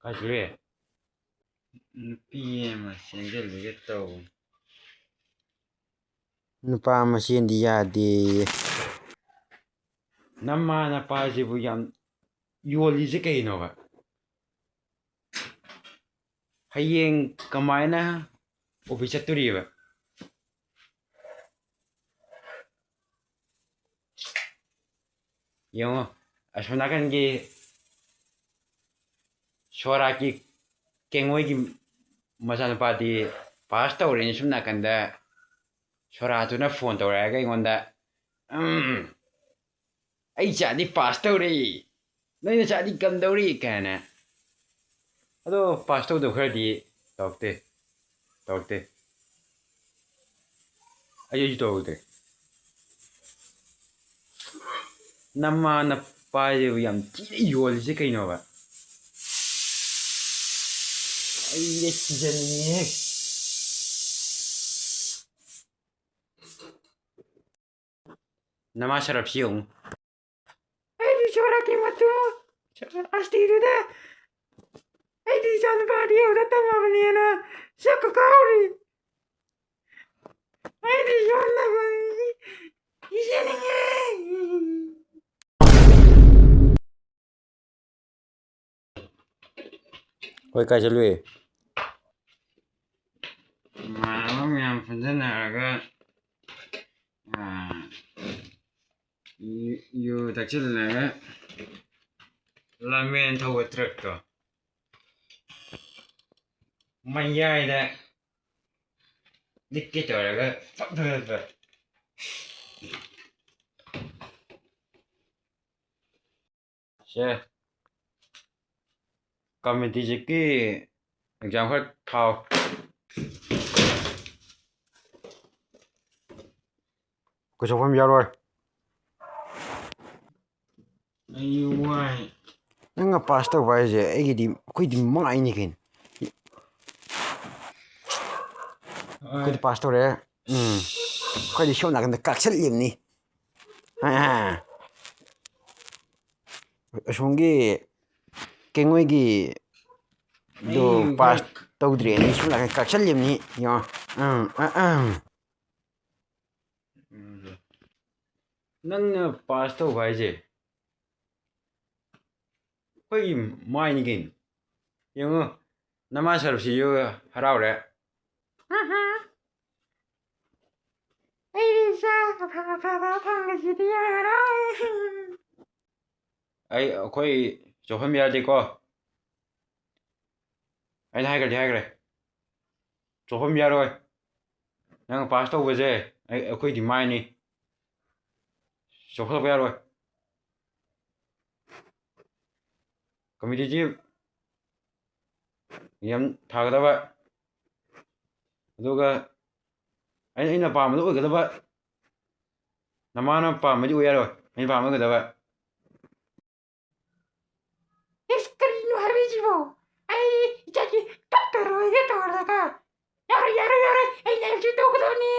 Kajure. PM single get to. Nupa machine di yadi. Nama na pajibu yam yolise kaino ba. Hayeng kamaina office turiba. Yung asunakan gi shora ki kengoi ki masana pati pasta ore ni sumna kanda shora tu na phone to ra ga ingonda ai chadi pasta ore noi na chadi kam dori kana ado pasta do khadi tokte ayu tokte nama na paje yam ti yol je kaino ba ai le tijani nama sharap siung ai di shora ki matu asti du da ai di jan ba di ora tamamani na shakakauri ai di yonna ba Oi kai chalwe. Malam yang fazana aga yu takchil na lamen thaw truck to mayai da dikke to aga fak thar she committee ki exam khat thao Ko chofam yaroi. ayu wai Nanga pasta vai je egi di koi di mai ni kin. Koi di pasta re. Koi di show na kan kak sel lim ni. Ashungi kengoi gi do pas tawdre ni show na kan kak sel lim ni yo. nang pasta vai je koi mai ni kin yung nama sarap si yu harau re ai khoi chofam yardi ko ai hai gre chofam yaroi nang pasta vai je ai khoi di mai ni chofam yaroi committee yam thagdaba aduga aina paamadu oigadaba namana paamadi oyaroi aina paamagadaba eskrino harbijibo ai jadi doctor oiga tordaga yaro aina chito kodoni